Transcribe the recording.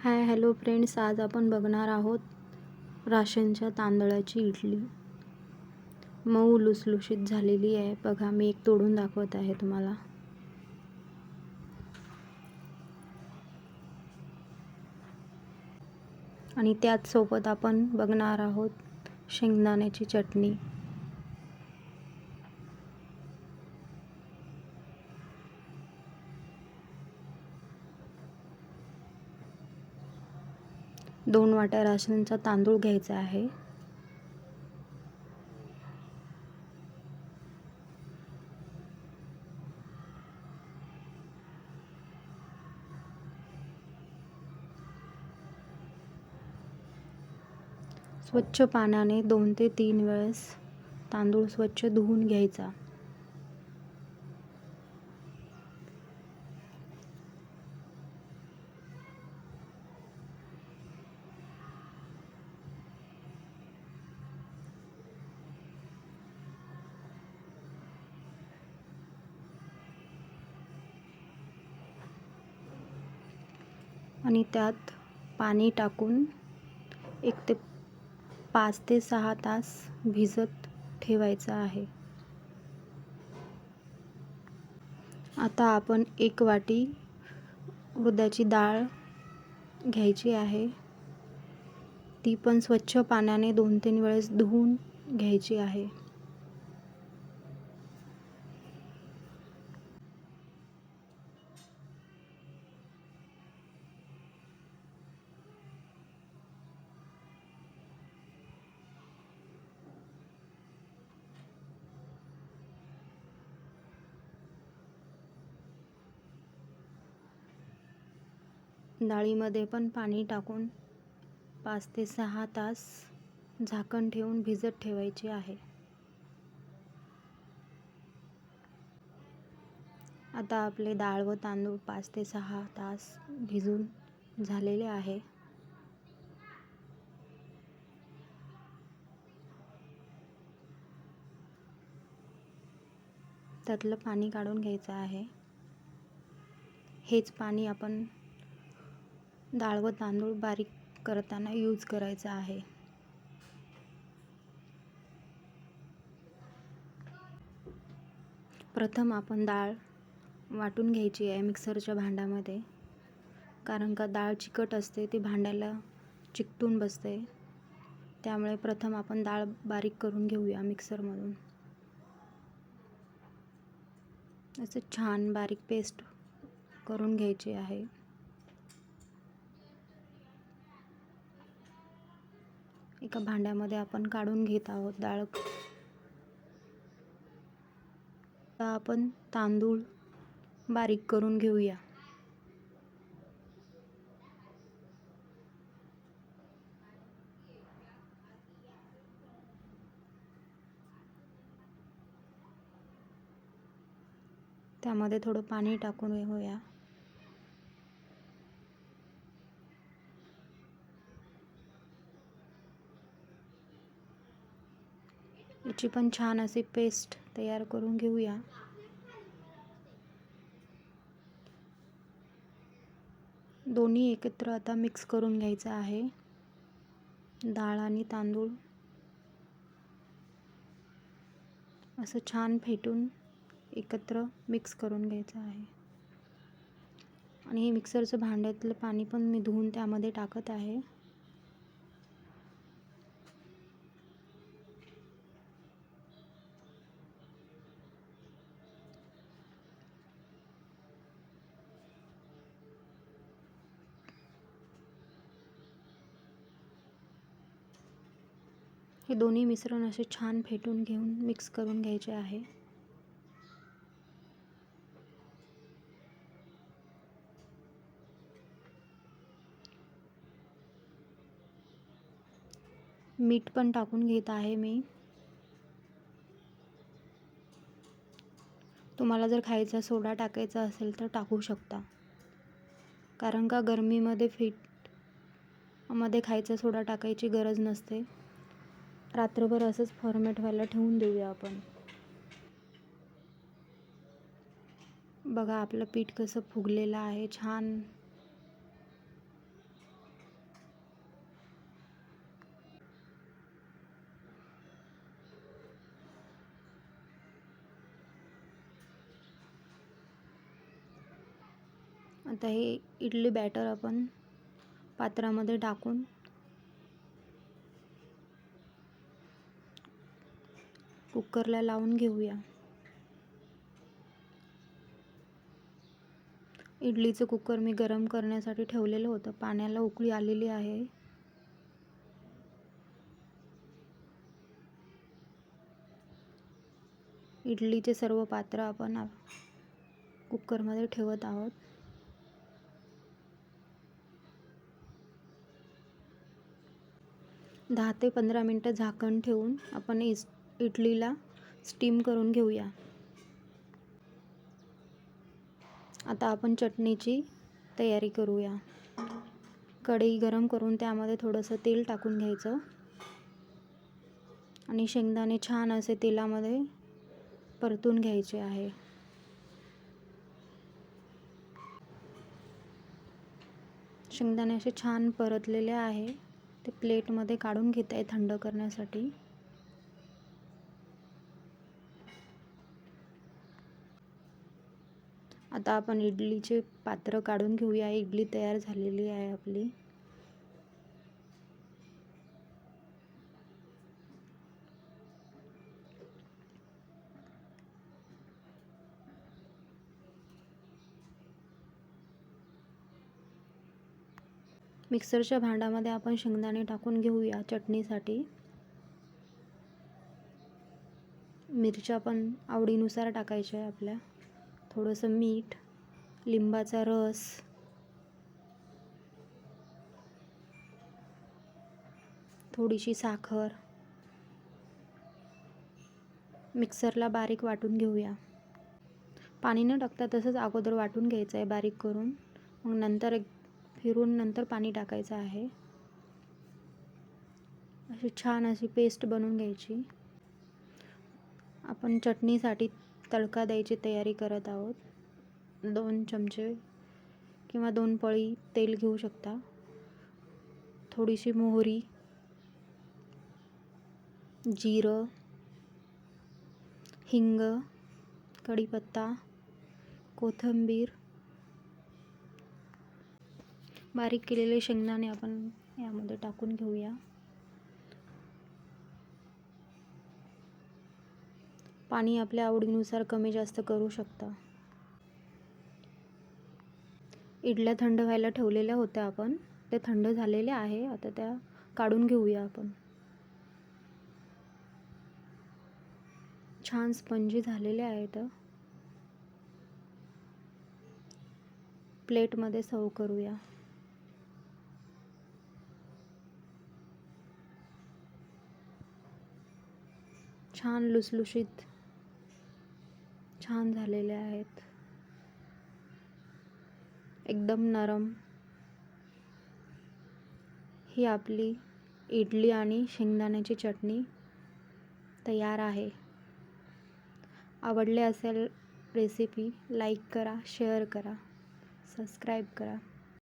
Hi hello friends, आज आपण बघणार आहोत राशनच्या तांदळाची इडली. मऊ लुसलुशीत झालेली आहे. बघा, मी एक तोडून दाखवत आहे तुम्हाला. आणि त्याच सोबत आपण बघणार आहोत शेंगदाण्याची चटणी. दोन वाट्या राशनचा तांदूळ घ्यायचा आहे. स्वच्छ पाण्याने 2 ते 3 वेळेस तांदूळ स्वच्छ धुवून घ्यायचा. आणि त्यात पाणी टाकून 5 ते 6 तास भिजत ठेवायचं आहे. आता आपण 1 वाटी उडदाची डाळ घ्यायची आहे. ती पण स्वच्छ पाण्याने 2-3 वेळेस धुवून घ्यायची आहे. डाळीमध्ये पण पाणी टाकून 5 ते 6 तास झाकण ठेवून भिजत ठेवायची आहे. आता आपले डाळ व तांदूळ 5 ते 6 तास भिजून झालेले आहे. त्यातलं पाणी काढून घ्यायचं आहे. हेच पाणी आपण डाळ व तांदूळ बारीक करताना यूज करायचं आहे. प्रथम आपण डाळ वाटून घ्यायची आहे मिक्सरच्या भांड्यामध्ये, कारण का डाळ चिकट असते, ती भांड्याला चिकटून बसते. त्यामुळे प्रथम आपण डाळ बारीक करून घेऊया मिक्सरमधून. असं छान बारीक पेस्ट करून घ्यायची आहे. एका भांड्यामध्ये आपण काढून घेत आहोत डाळ. आता आपण तांदूळ बारीक करून घेऊया. त्यामध्ये थोडं पाणी टाकून घेऊया. याची पण छान अशी पेस्ट तयार करून घेऊया. दोन्ही एकत्र आता मिक्स करून घ्यायचं आहे. डाळ आणि तांदूळ असं छान फेटून एकत्र मिक्स करून घ्यायचं आहे. आणि हे मिक्सरचं भांड्यातलं पाणी पण मी धुवून त्यामध्ये टाकत आहे. हे दोन्ही मिश्रण असे छान फेटून घेऊन मिक्स करून घ्यायचे आहे. मीठ पण टाकून घेत आहे मी. तुम्हाला जर खायचा सोडा टाकायचा असेल तर टाकू शकता, कारण का गरमीमध्ये मध्ये खायचा सोडा टाकायची गरज नसते. रात्रभर असंच फॉर्मेट व्हायला ठेवून देऊया आपण. बघा आपलं पीठ कसं फुगलेलं आहे छान. आता हे इडली बॅटर आपण पात्रामध्ये टाकून कुकरला लावून घेऊया. इडलीचं कुकर मी गरम करण्यासाठी ठेवलेलं होतं. पाण्याला उकळी आलेली आहे. इडलीचे सर्व पात्र आपण कुकरमध्ये ठेवत आहोत. दहा ते 15 मिनटं झाकण ठेवून आपण इडलीला स्टीम करून घेऊया. आता आपण चटणीची तयारी करूया. कढई गरम करून त्यामध्ये थोडंसं तेल टाकून घ्यायचं आणि शेंगदाणे छान असे तेलामध्ये परतून घ्यायचे आहे. शेंगदाणे असे छान परतलेले आहे. ते प्लेटमध्ये काढून घेत आहे थंड करण्यासाठी. आता आपण इडलीचे पात्र काढून घेऊया. इडली तयार झालेली आहे आपली. मिक्सरच्या भांड्यामध्ये आपण शेंगदाणे टाकून घेऊया चटणीसाठी. मिरच्या पण आवडीनुसार टाकायच्या आहे आपल्या. थोडंसं मीठ, लिंबाचा रस, थोडीशी साखर. मिक्सरला बारीक वाटून घेऊया. पाणी न टाकता तसंच अगोदर वाटून घ्यायचं आहे बारीक करून. मग नंतर फिरून नंतर पाणी टाकायचं आहे. अशी छान अशी पेस्ट बनवून घ्यायची. आपण चटणीसाठी तडका द्यायची तयारी करत आहोत. 2 चमचे किंवा 2 पळी तेल घेऊ शकता. थोडीशी मोहरी, जिरं, हिंग, कढीपत्ता, कोथिंबीर, बारीक केलेले शेंगदाणे आपण यामध्ये टाकून घेऊया. पाणी आपल्या आवडीनुसार कमी जास्त करू शकता. इडल्या थंड व्हायला ठेवलेल्या होत्या आपण. ते थंड झालेले आहे. आता त्या काढून घेऊया आपण. छान स्पंजी झालेले आहेत. प्लेटमध्ये सर्व करूया. छान लुसलुशीत छान झालेले आहेत. एकदम नरम ही आपली इडली आणि शेंगदाण्याची चटणी तयार आहे. आवडले असेल रेसिपी लाईक करा, शेअर करा, सबस्क्राईब करा.